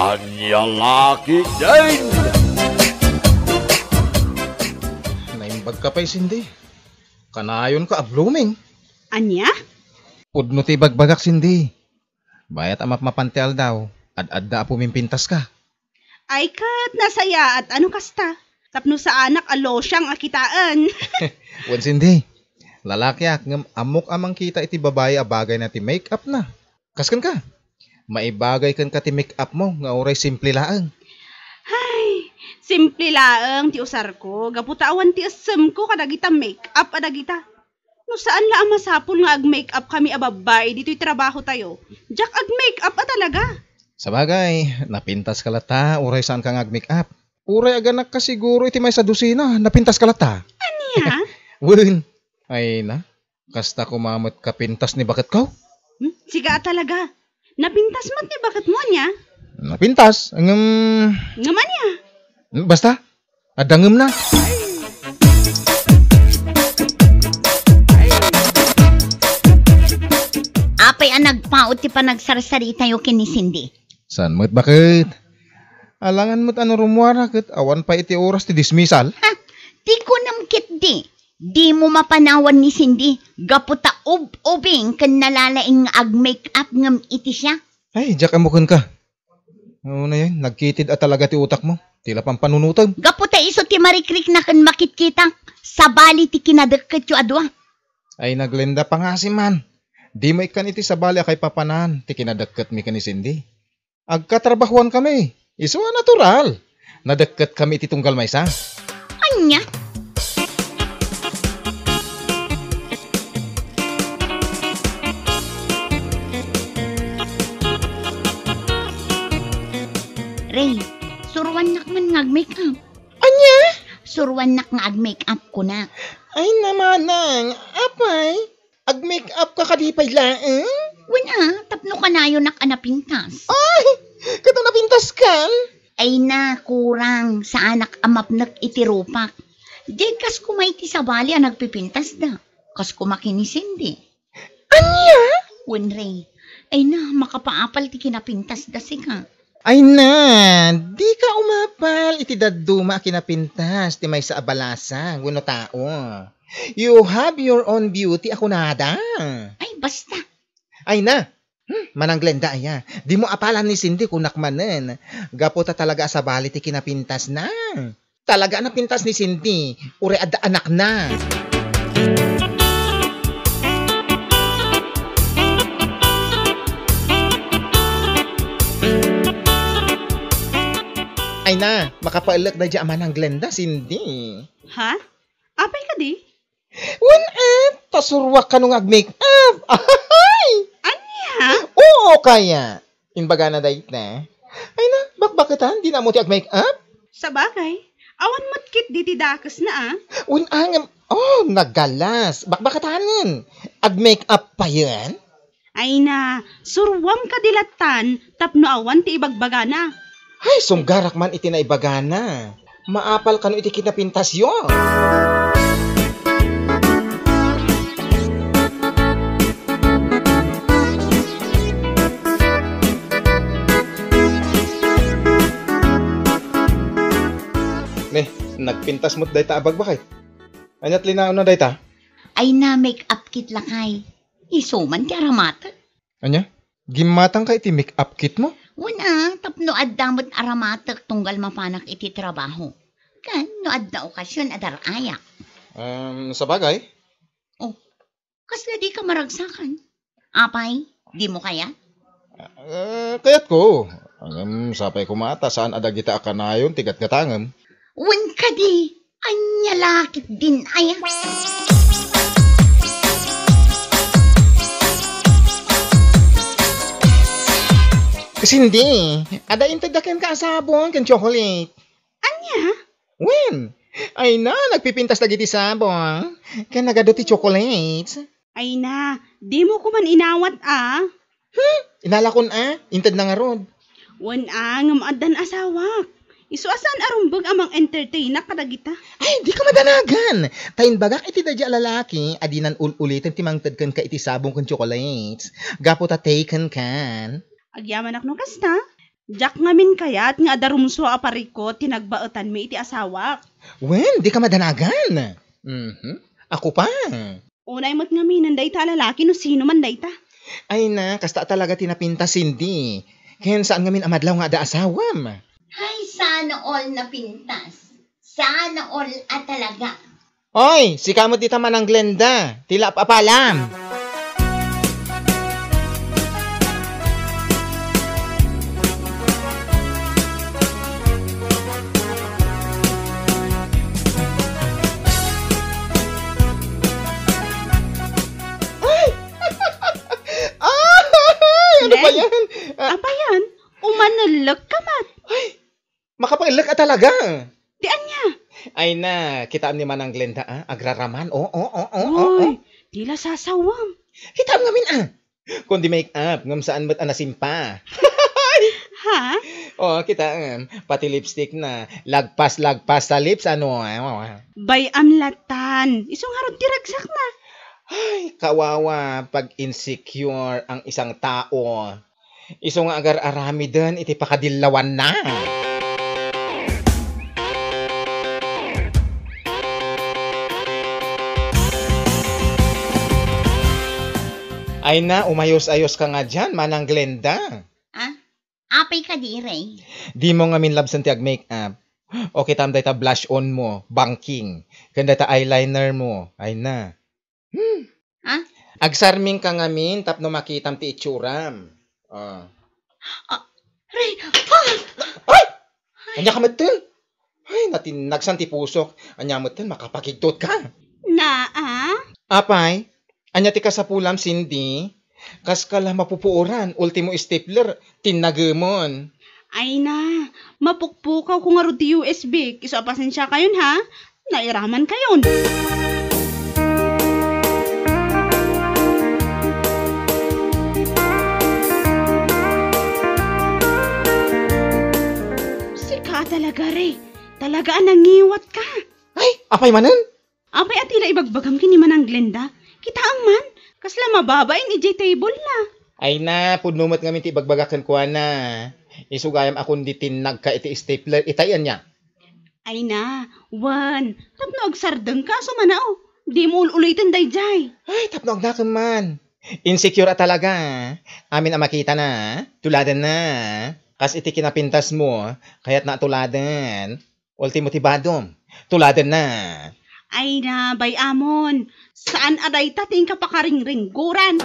Anya laki din! Naimbag ka pa'y Cindy. Kanayon ka blooming. Anya? Pudno ti bagbagak Cindy. Bayat amap mapantial daw. Ad-adda pumimpintas ka. Ay kat, nasaya at ano kasta? Tapno sa anak alo siyang akitaan. Wan Cindy. Lalakyak ngam amok amang kita iti babae a bagay na ti make-up na. Kaskan ka. Maibagay kan ka ti make-up mo nga oray simple laang. Ay, simple laang ti usar ko. Gaputawan ti asem ko kadagita make-up adagita. No saan la ang masapul nga ag-make-up kami a babae dito'y trabaho tayo. Jak ag-make-up talaga. Sa bagay, napintas ka lata, uray saan ka ag-make-up. Uray aganak ka siguro iti may sa dusina, napintas ka lata. Anya? Wun, ay na, kasta kumamot ka pintas ni bakit ko? Siga talaga. Napintas mat ni bakit mo anya? Napintas, Ngaman niya. basta, adangem na. Apay ang nagpaot ti panagsarsari tayo kini Cindy. San mo't bakit? Alangan mo't ano rumwara kat awan pa iti oras ti dismissal. Ha? Di ko namkit di. Di mo mapanawan ni Cindy. Gaputa ubing kan nalalaing ag-make-up ngam iti siya. Ay, diyak amukon ka. Ano na yan, nagkitid at talaga ti utak mo. Tila pang panunutan. Gaputa iso ti marikrik na kan makit-kitang. Sa bali ti kinadagkat yu adwa. Ay, naglenda pa nga si man. Di mo ikan iti sa bali kay papanan. Ti kinadagkat mi ka ni Cindy. Agkatrabahuan kami. Iso natural. Nadagkat kami iti tunggal maysa. Anya? Ray, suruan nak man ngag-make-up. Anya? Suruan nak nga ag-make-up ko na. Ay namanang, apay. Ag-make-up ka kadipay laang? Wala, tapno ka na yun nak anapintas. Ay, kato napintas ka? Ay na, kurang sa anak amapnak itirupak. Di kas kumay ti sabali ang nagpipintas da. Kas kumakini Cindy. Anya? Wenray, ay na, makapaapal ti kinapintas da si ka. Ay na, di ka umapal. Iti daduma kinapintas. Ti may sa abalasa. Guno tao. You have your own beauty. Ako nada. Ay, basta. Ay na. Manang Glenda aya. Di mo apalan ni Cindy kung nakmanen. Gaputa talaga sa bali ti kinapintas na. Talaga napintas ni Cindy. Ure adda anak na. Ay na, makapailak na dyan manang Glenda, Cindy. Ha? Apay ka di? Wan pasurwak ka nung ag-make-up. Ay! Anya? Oo, kaya. Inbaga na dahit na. Ay na, bakbakitan, di na mo ti ag-make-up? Sa bagay. Awan mo't kit di tidakas na Unangam, naggalas. Bakbakitanin. Ag-make-up pa yan? Ay na, surwam ka dilatan, tapno awan ti ibagbaga na. Ay, sunggarak man iti na ibagana. Maapal ka no iti kinapintas yun. Nagpintas mo't dayta abag bakit? Anyat linao na dayta? Ay na, make-up kit lakay. Isuman ti aramata. Anya? Gimatang ka iti make-up kit mo? Wala, tapno addamot aramatak tunggal mapanak iti trabaho. Kan, no adda okasyon adar ayak. Sa bagay? Oh, kasla di ka maragsakan. Apay, di mo kaya? Kayat ko. Sapay kumata saan adagita akanayon tigat gatangam. Wan ka di, anya lakit din ay. Kasi hindi. Ada intadakan ka sabon kan chocolate. Anya? When? Ay na, nagpipintas lagi ti sabon. Kan nagado ti chocolate. Ay na, di mo ko man inawat Inalakon intad na nga rod. Wan ngam adan asawak. Isu asan arumbag amang entertainer kadagita. Ay, di ka madanagan. Tayin bagak iti dadya lalaki, adinan ulitin timangtad kan ka iti sabong kan chocolates. Gapo ta taken kan. Agyaman ak no kasta. Jak ngamin kayat nga darumso apariko tinagbaetan mi iti asawak. Wen, di ka madanagan. Ako pa. Unay mo't ngaminan dayta lalaki no sino man dayta. Ay na, kasta talaga tinapintas Cindy. Kaya saan ngamin amadlaw nga da asawam. Ay, sana all na pintas. Sana all at talaga. Oy, si kamot dita man ang Glenda. Tila papalam. Ano ba yan? Apa yan? Umanalak ka mat. Makapailag ka talaga. Di anya. Ay na, kita ni Manang Glenda, agraraman. Uy, tila sasawam. Kita ngamin, Kundi make up, ngam saan ba't anasimpa. Ha? Kita, pati lipstick na. Lagpas sa lips, ano. Bay amlatan. Isong harot tiragsak na. Ay, kawawa pag insecure ang isang tao. Iso nga agar arami din, iti pakadilawan na. Ay na, umayos-ayos ka nga dyan, Manang Glenda. Apay ka dire. Di mo nga minlabsan ti ag-makeup. Okay, tamday ta blush on mo, banking. Kanda ta eyeliner mo. Ay na. Agsarming ka ngamin, tapno makitam ti itsuram. Ray, Ay! Anya ka matin? Ay, natinagsan ti pusok. Anya matin, makapakigtot ka. Apay, anya ti kasapulam, Cindy. Kas kala mapupuoran, ultimo stapler, tinagemon. Ay na, mapukpukaw ko nga ro ti USB. Iso pasensya kayon ha. Nairaman kayon. Talaga re. Talaga nangiwat ka. Ay, apay manen? Apay atila ibagbagam kini Manang Glenda. Kita ang man. Kasla mababain ijay table na. Ay na, pudnumot ngamin ti ibagbagakan ko na. Isugayam akong ditinag ka iti stapler. Itayan niya. Ay na, Wan. Tapno agsardeng ka sumanao. Di mo ulitin dayjay. Ay, tapno agnakan man. Insecure talaga. Amin ang makita na. Tuladan na. Kas iti kinapintas mo, kaya't natuladan. Ultimo ti badom, tuladan na. Ay na, bay amon. Saan aday tating kapakaring-ringguran?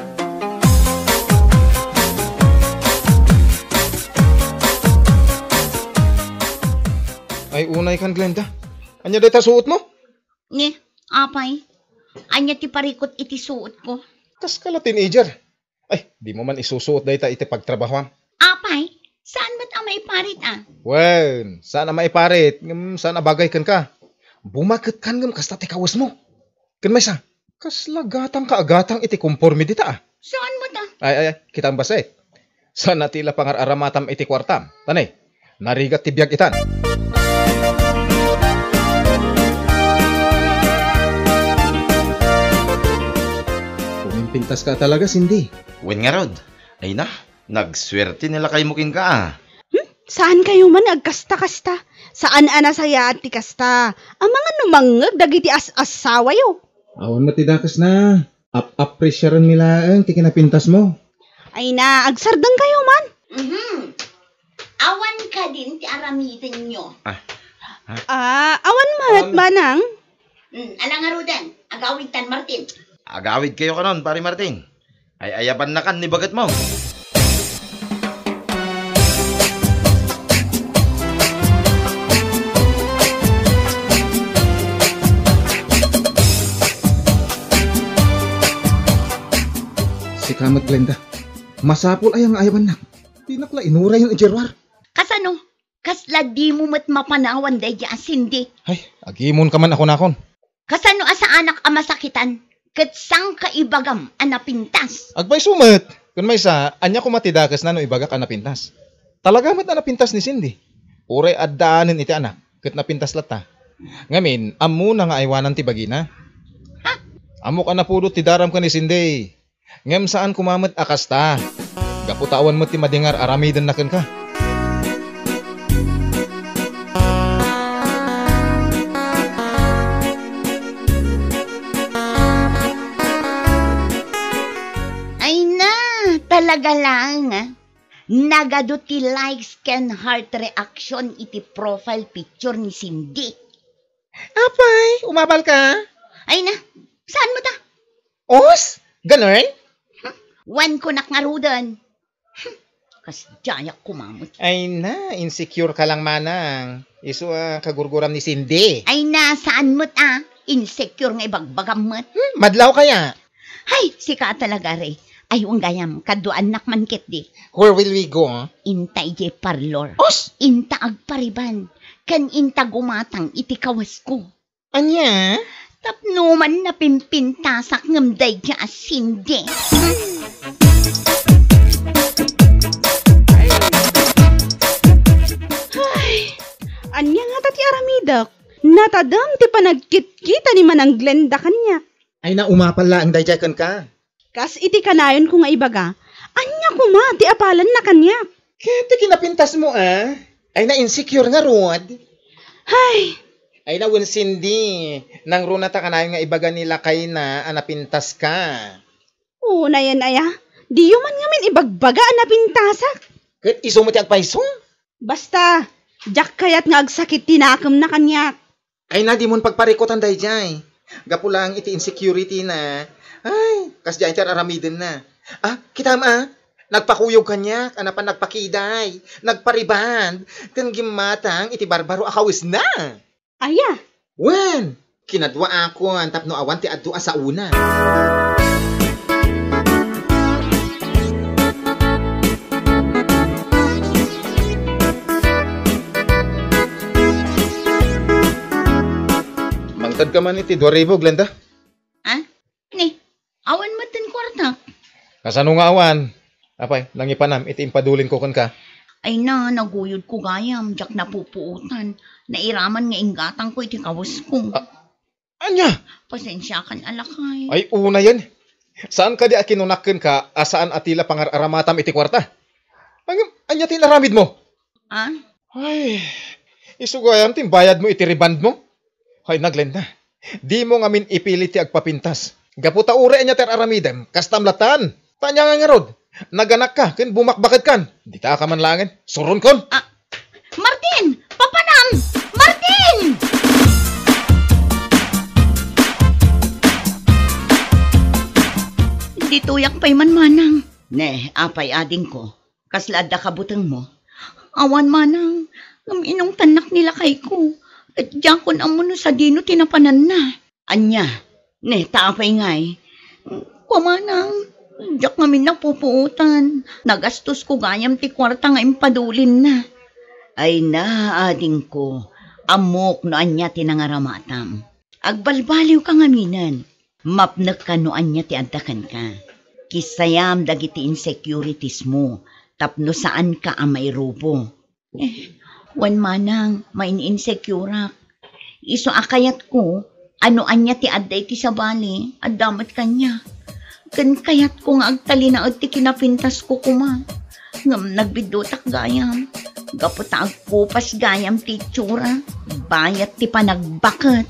Ay, unay kan, Glenda. Anya day ta suot mo? Ni, apay. Anya ti parikot iti suot ko. Kas kala teenager. Ay, di mo man isusuot day ta iti pagtrabahoan. Apay, saan ba't ang maiparit Well, sana maiparit. Sana bagay kan ka. Bumakit kan ngam kasta ti kawas mo. Kan may sa. Kas lagatang kaagatang iti conforme dita Saan mo ta? Ay, kita ang basa Sana tila pangararamatam iti kwartam. Tanay, narigat ti biyag itan. Pumimpintas ka talaga, Cindy. Wen nga rod. Ay na, nagswerte nila kay muking ka Saan kayo man agkasta-kasta? Saan anasaya at ti kasta? Ang mga numangag dagiti as-asawa yo. Awan matidakas na. Appresyaran nila ang ti kinapintas mo. Ay na, agsardang kayo man. Awan ka din ti aramitin nyo. Awan man at manang. Alang nga rodan, agawid tan Martin. Agawid kayo kanon, pare Martin. Ay ayaban na kan ni bagat mo. Si Kamat Glenda. Masapol ay ang ayawan na. Tinakla inura yung ijerwar. Kasano? Kasla di mo mat mapanawan day di Cindy. Ay, agimon ka man ako nakon. Kasano asa anak amasakitan? Katsang kaibagam anapintas. Agbay sumat. Kung may sa, anya ko matidakas na no ibagak anapintas. Talaga mat anapintas ni Cindy. Ure addaanin iti anak. Kat napintas lata. Ngamin, amu na nga aywanan ti bagina. Amo ka na pudot ti daram ka ni Cindy. Ngem saan kumamat akasta. Gaputawan mo ti madingar aramidan na ka. talaga lang, nagado ti likes ken heart reaction iti profile picture ni Cindy. Apay, umabal ka? Ay na, saan mo ta? Os? Ganun? Wan ko nakngarudan. Kas jayak kumamot. Ay na, insecure ka lang manang. Isu kagurguram ni Cindy. Ay na, saan mo ta? Insecure nga ibagbagam mo't. Madlaw kaya? Hay, sika talaga re. Ay, gayam, kaduan nakman ket di. Where will we go? Inta ije parlor. Os? Inta agpariban. Kan inta gumatang iti kawas ko. Anya? Tapno man na pimpintasak ngamday dya Cindy. Anya nga tati aramidak. Natadam ti panagkit-kita ni Manang Glenda kanya. Ay na, umapal lang dayjakan ka. Kas iti kanayon ko nga ibaga. Anya kuma ti apalan na kanya. Kaya kinapintas mo Ay na, insecure nga Rod. Hay, Ay na, wun Cindy. Nang runata ka na yung nga ibaga nila kay na anapintas ka. una yan aya. Di man ngamin ibagbaga na pintasak. Kat iso mo ti agpaiso? Basta, jak kayat nga agsakit tinakam na kanya. Ay na, di mo pagparikotan dayjay. Gapulang iti insecurity na. Ay, kas dyan iti aramidin na. Kita nagpakuyog kanya, anapan nagpakiday, nagpariband, kan gimatang iti barbaro akawis na. Aya, Wen, kinadwa ako, tapno awan ti adua sa una. Mangtad ka man iti 2,000, Glenda. Ni, awan matan kwarta. Kasano nga awan? Apay, nangipanam, iti impadulin ko kan ka. Ay na, naguyod ko gayam, jak napupuutan. Nairaman nga ingatang ko iti kawas ko. Anya? Pasensya kan alakay. Ay, una yan. Saan ka di akinunakin ka, asaan atila pangararamatam iti kwarta? Anya tinaramid mo? Ay, isugayam timbayad mo iti riband mo? Ay, Glenda, di mo ngamin ipilit ti agpapintas. Gaputa ure anya ter aramidem, kastamlatan. Tanya nga rod, naganak ka, kin bumakbakit kan. Di ta ka man langin, surun kon. Martin! Papanam! Martin! Di tuyak pa'y manmanang. Ne, apay ading ko. Kaslad da kabutang mo. Awan manang, inong tanak nila kay ko. At diyan ko na no sa dino tinapanan na. Anya, ne, taapay ngay. Pamanang, diyak ngamin napupuutan. Nagastos ko gayam ti kwarta nga impadulin na. Ay na, ading ko. Amok no anya tinangaramatam. Agbalbaliw ka ngaminan. Mapnek ka no anya ti addakan ka. Kisayam dagiti insecurities mo. Tapno saan ka may rubo. Wan manang, main insecure. Iso akayat ko, ano anya ti adday ti sabali, adamat kanya. Kan kayat ko nga agtalinaod ti kinapintas ko kuma. Ngam nagbidutak gayam. Gaputa agpupas gayam ti tsura. Bayat ti panagbakat.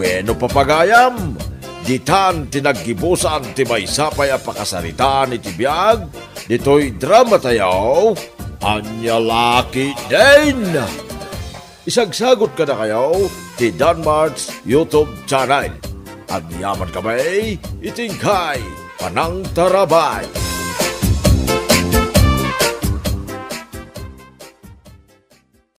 Bueno papagayam, ditan tinaggibusan ti maysapay a pakasaritaan iti biag, dito'y drama tayaw, Anya Laki din! Isagsagot ka na kayo ti Danmart's YouTube channel. At yaman kamay, itingkay, panang tarabay.